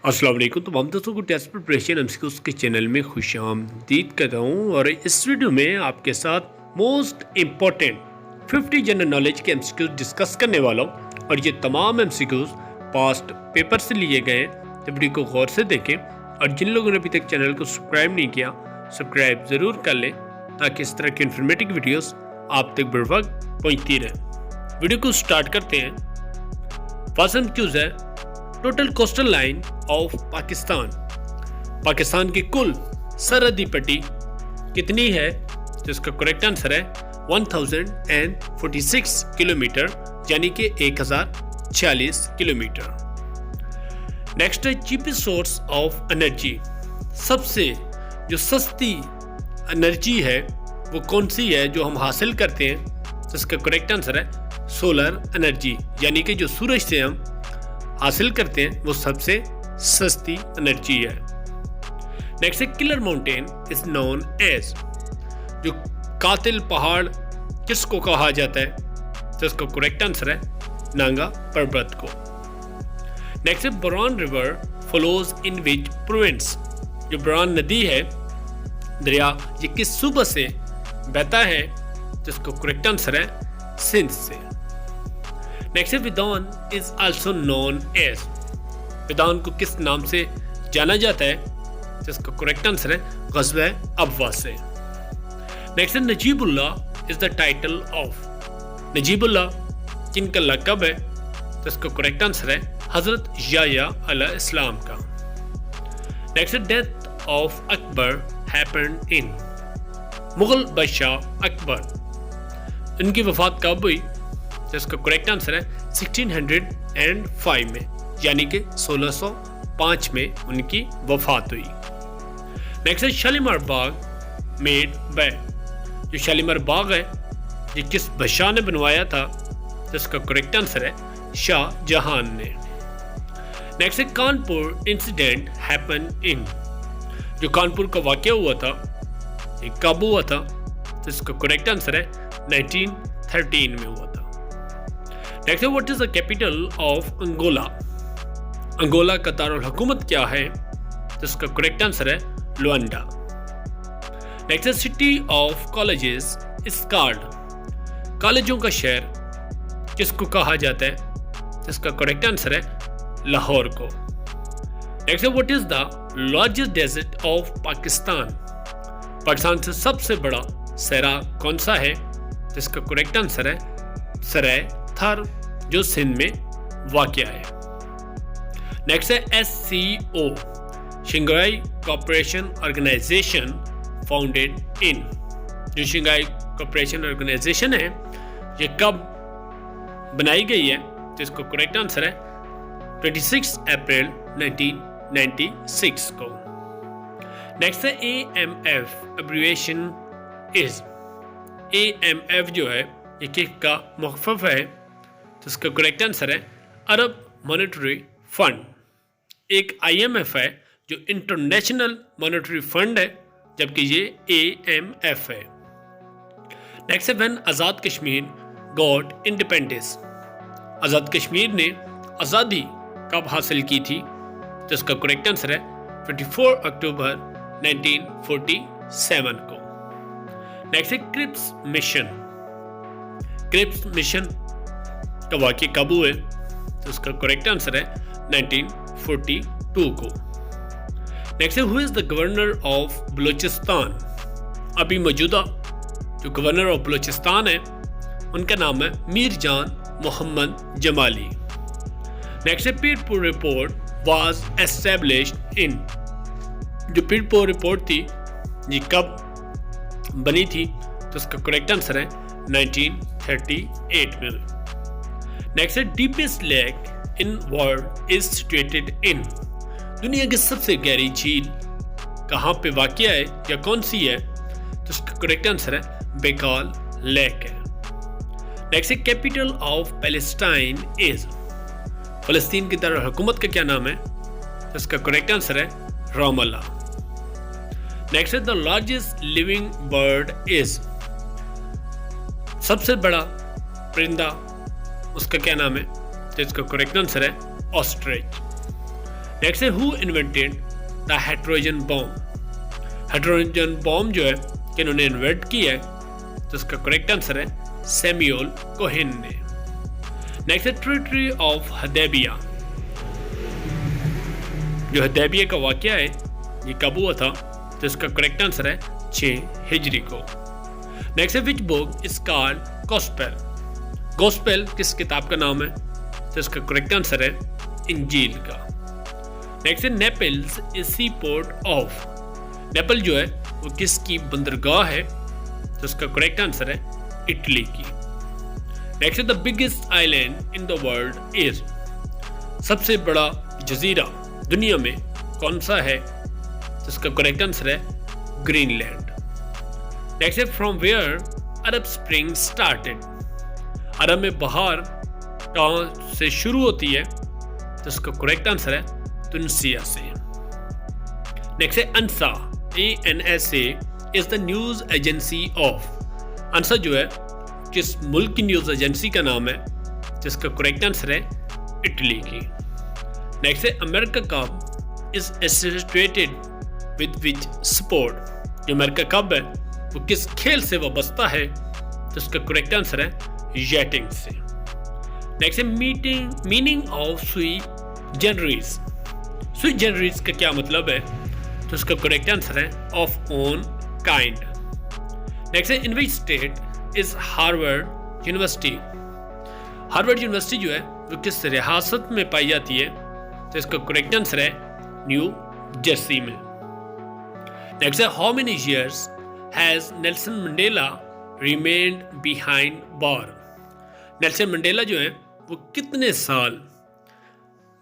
अस्सलाम वालेकुम। तो हम दोस्तों को टेस्ट प्रिपरेशन एमसीक्यूज के चैनल में खुशामदीद करता हूँ और इस वीडियो में आपके साथ मोस्ट इम्पोर्टेंट 50 जनरल नॉलेज के एमसीक्यूज डिस्कस करने वाला हूँ और ये तमाम एमसीक्यूज पास्ट पेपर से लिए गए हैं। तो वीडियो को गौर से देखें और जिन लोगों ने अभी तक चैनल को सब्सक्राइब नहीं किया सब्सक्राइब ज़रूर कर लें ताकि इस तरह की इन्फॉर्मेटिव वीडियोज़ आप तक बर वक्त पहुँचती रहे। वीडियो को स्टार्ट करते हैं। फर्स्ट एमसीक्यूज है total coastal line of Pakistan. Pakistan की कुल सरहदी पट्टी कितनी है? जिसका करेक्ट आंसर है 1046 किलोमीटर यानी कि 1040 किलोमीटर। नेक्स्ट है चीपेस्ट सोर्स ऑफ एनर्जी। सबसे जो सस्ती एनर्जी है वो कौन सी है जो हम हासिल करते हैं? जिसका करेक्ट आंसर है सोलर एनर्जी यानी कि जो सूरज से हम हासिल करते हैं वो सबसे सस्ती एनर्जी है। नेक्स्ट है killer mountain is known as. जो कातिल पहाड़ किसको कहा जाता है? तो इसका करेक्ट आंसर है नांगा पर्वत को। नेक्स्ट है Baran river flows in which province. जो बरान नदी है दरिया ये किस सूबे से बहता है? जिसका करेक्ट आंसर है सिंध से। नेक्स्ट है विदान इज आल्सो नोन एज। विदान को किस नाम से जाना जाता है? जिसका करेक्ट आंसर है ग़ज़वा अब्वा से। नेक्स्ट है Najibullah is the title of. Najibullah किनका लक़ब है? जिसका करेक्ट आंसर है हज़रत याह्या अलैहिस्सलाम का। नेक्स्ट है death of Akbar happened in. Mughal बादशाह अकबर इनकी वफात कब हुई? जिसका करेक्ट आंसर है 1605 में यानी कि 1605 में उनकी वफात हुई। नेक्स्ट है शालीमार बाग मेड बाय। जो शालीमार बाग है ये किस बादशाह ने बनवाया था? जिसका करेक्ट आंसर है शाहजहां ने। नेक्स्ट है कानपुर इंसिडेंट हैपन इन। जो कानपुर का वाकया हुआ था ये कब हुआ था? जिसका करेक्ट आंसर है 1913 में हुआ था। नेक्स्ट है what is the capital of Angola. Angola का दारुल हुकूमत क्या है? जिसका करेक्ट आंसर है लुआंडा। नेक्स्ट है city of colleges is called. कॉलेजों का शहर किसको कहा जाता है? जिसका करेक्ट आंसर है लाहौर को। नेक्स्ट है what is the largest desert of Pakistan. Pakistan से सबसे बड़ा सहरा कौन सा है? जिसका करेक्ट आंसर है सराय थर जो सिंध में वाक़या है। नेक्स्ट है SCO Shanghai cooperation organisation founded in. जो शंघाई कोऑपरेशन ऑर्गेनाइजेशन है ये कब बनाई गई है? जिसको करेक्ट आंसर है 26 अप्रैल 1996 को। नेक्स्ट है AMF एब्रिविएशन इज। AMF जो है ये किसका मुख्तफ है? तो इसका करेक्ट आंसर है अरब मॉनेटरी फंड। एक IMF है जो इंटरनेशनल मॉनेटरी फंड है जबकि ये AMF है। नेक्स्ट है when Azad Kashmir got independence. Azad Kashmir ने आज़ादी कब हासिल की थी? तो इसका करेक्ट आंसर है 24 अक्टूबर 1947 को। नेक्स्ट है क्रिप्स मिशन। क्रिप्स मिशन का वाक़या कब हुए? तो उसका करेक्ट आंसर है 1942 को। नेक्स्ट है who is the governor of Balochistan. अभी मौजूदा जो गवर्नर ऑफ बलूचिस्तान है उनका नाम है मीर जान मोहम्मद जमाली। नेक्स्ट है Pirpur report was established in. जो पीरपुर रिपोर्ट थी ये कब बनी थी? तो उसका करेक्ट आंसर है 1938 में। नेक्स्ट है deepest lake in world is situated in. दुनिया की सबसे गहरी झील कहाँ पे वाक़या है या कौन सी है? तो उसका करेक्ट आंसर है बेकाल लेक है। नेक्स्ट है कैपिटल ऑफ पैलेस्टाइन इज। फलस्तीन की दारुल हुकूमत का क्या नाम है? तो उसका करेक्ट आंसर है रामल्ला। नेक्स्ट है the largest living bird is. सबसे बड़ा परिंदा उसका क्या नाम है? तो इसका करेक्ट आंसर है ऑस्ट्रिच। नेक्स्ट है who invented the hydrogen bomb. Hydrogen bomb जो है कि इन्होंने इन्वेंट किया है, तो इसका करेक्ट आंसर है सैमुअल कोहेन ने। नेक्स्ट है ट्रीटी ऑफ हदैबिया। जो हदैबिया का वाकया है ये कब हुआ था, तो इसका करेक्ट आंसर है 6 हिजरी को। नेक्स्ट है which book is called gospel. Gospel किस किताब का नाम है, तो इसका करेक्ट आंसर है इंजील का। नेक्स्ट है Naples is sea port of. नेपल जो है वो किसकी बंदरगाह है, तो इसका करेक्ट आंसर है इटली की। नेक्स्ट है the biggest island in the world is. सबसे बड़ा जजीरा दुनिया में कौन सा है, तो इसका करेक्ट आंसर है ग्रीनलैंड। नेक्स्ट है from where Arab spring started. अरब में बहार कहाँ से शुरू होती है, तो इसका करेक्ट आंसर है तुनिसिया से। नेक्स्ट है ANSA ANSA is the news agency of. ANSA जो है किस मुल्क की न्यूज एजेंसी का नाम है, जिसका करेक्ट आंसर है इटली की। नेक्स्ट है America cup is associated with which sport. जो अमेरिका कप है वो किस खेल से वाबस्ता है, तो इसका करेक्ट आंसर है येटिंग से। नेक्स्ट है मीनिंग ऑफ सुई जनरीज। सुई जनरीज का क्या मतलब है, तो इसका करेक्ट आंसर है ऑफ ओन काइंड। नेक्स्ट है in which state is Harvard University. Harvard University जो है वो किस रियासत में पाई जाती है, तो इसका करेक्ट आंसर है न्यू जर्सी में। नेक्स्ट है how many years has Nelson Mandela remained behind bar. Nelson Mandela जो है वो कितने साल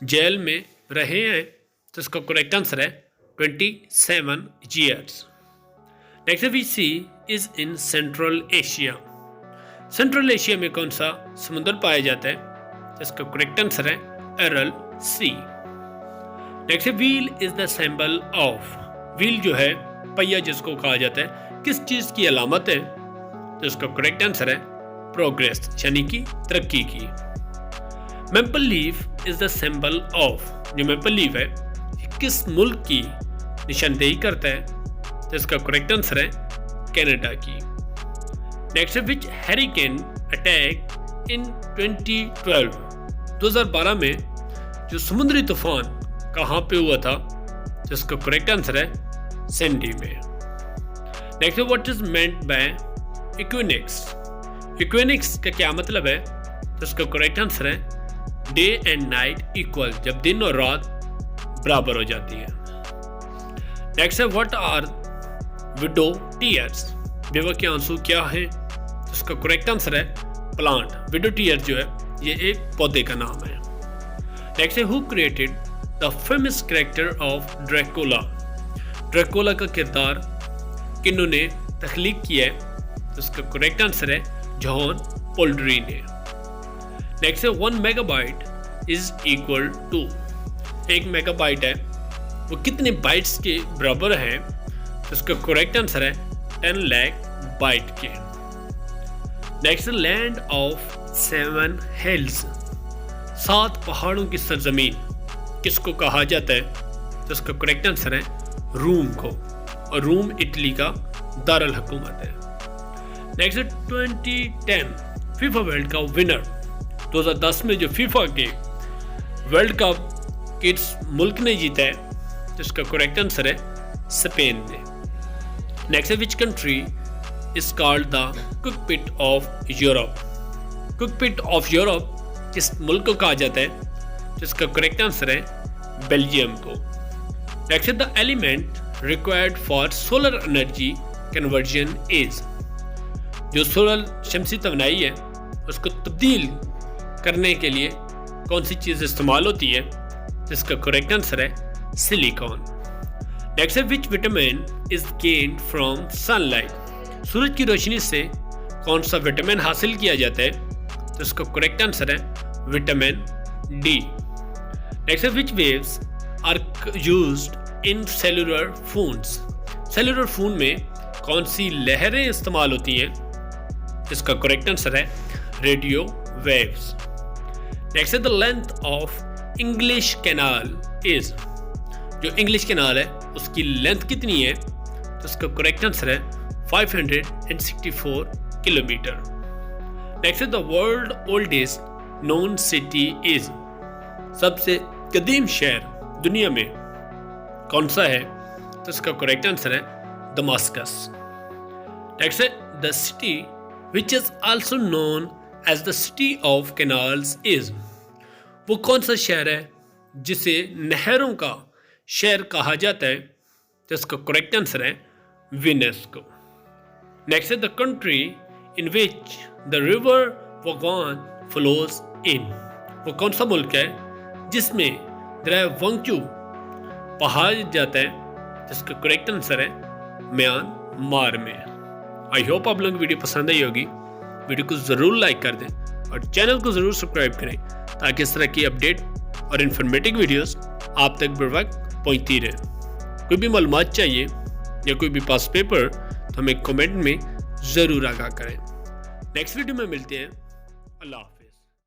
जेल में रहे हैं, तो इसका करेक्ट आंसर है 27 years। Next we see is in central Asia. Central Asia में कौन सा समुद्र पाया जाता है, तो इसका करेक्ट आंसर है Aral Sea. Next wheel is the symbol of. Wheel जो है पहिया जिसको कहा जाता है, किस चीज की अलामत है, तो इसका करेक्ट आंसर है प्रोग्रेस यानी कि तरक्की की। Maple leaf is the symbol of. जो मेपल लीफ है किस मुल्क की निशानदेही करता है, तो इसका करेक्ट आंसर है कनाडा की। Next which hurricane attack in 2012 में जो समुद्री तूफान कहाँ पे हुआ था, तो इसका करेक्ट आंसर है सैंडी में। Next what is meant by equinox. Equinox का क्या मतलब है, तो इसका करेक्ट आंसर है डे एंड नाइट इक्वल, जब दिन और रात बराबर हो जाती है। नेक्स्ट है व्हाट आर विडो टीयर्स। विधवा के आंसू क्या है, तो इसका करेक्ट आंसर है प्लांट। विडो टीयर जो है ये एक पौधे का नाम है। नेक्स्ट है who created the famous character of Dracula. Dracula का किरदार किन्होंने तख्लीक किया है, तो इसका करेक्ट आंसर है जॉन पोल्ड्री ने। नेक्स्ट है 1 megabyte is equal to. 1 megabyte है वो कितने बाइट्स के बराबर है, तो इसका करेक्ट आंसर है 10 लाख बाइट के। Next land of 7 hills. 7 पहाड़ों की सरजमीन किसको कहा जाता है, तो इसका करेक्ट आंसर है रूम को, और रूम इटली का दारुल हुकूमत है। Next 2010 FIFA world cup winner. 2010 में जो फीफा के वर्ल्ड कप किस मुल्क ने जीता है, तो इसका करेक्ट आंसर है स्पेन ने। नेक्स्ट है which country is called the cockpit of Europe. Cockpit of Europe किस मुल्क को कहा जाता है, तो इसका करेक्ट आंसर है बेल्जियम को। Next the element required for solar energy conversion is. जो सोलर शमसी तवानाई है उसको तब्दील करने के लिए कौन सी चीज़ इस्तेमाल होती है, तो इसका करेक्ट आंसर है सिलिकॉन। नेक्स्ट है which vitamin is gained from sunlight. सूरज की रोशनी से कौन सा विटामिन हासिल किया जाता है, तो इसका करेक्ट आंसर है विटामिन डी। नेक्स्ट है which waves are used in cellular phones. Cellular phone में कौन सी लहरें इस्तेमाल होती हैं, इसका करेक्ट आंसर है रेडियो वेव्स। नेक्स्ट है the length of English Canal is. जो इंग्लिश कैनाल है उसकी लेंथ कितनी है, तो इसका करेक्ट आंसर है 564 किलोमीटर। नेक्स्ट है the world oldest known city is, सबसे कदीम शहर दुनिया में कौन सा है, तो इसका करेक्ट आंसर है दमास्कस। नेक्स्ट है the city which is also known as the city of canals is, वो कौन सा शहर है जिसे नहरों का शहर कहा जाता है, तो इसका करेक्ट आंसर है यूनेस्को। नेक्स्ट है the country in which the river Vogon flows in, वो कौन सा मुल्क है जिसमें दरिया वंगचू बहा जाता है, जिसका करेक्ट आंसर है म्यांमार में। आई होप आप लोगों को वीडियो पसंद आई होगी। वीडियो को ज़रूर लाइक कर दें और चैनल को ज़रूर सब्सक्राइब करें ताकि इस तरह की अपडेट और इन्फॉर्मेटिव वीडियोस आप तक बर वक्त पहुँचती रहे। कोई भी मालूमात चाहिए या कोई भी पास पेपर तो हमें कमेंट में ज़रूर आगाह करें। नेक्स्ट वीडियो में मिलते हैं। अल्लाह।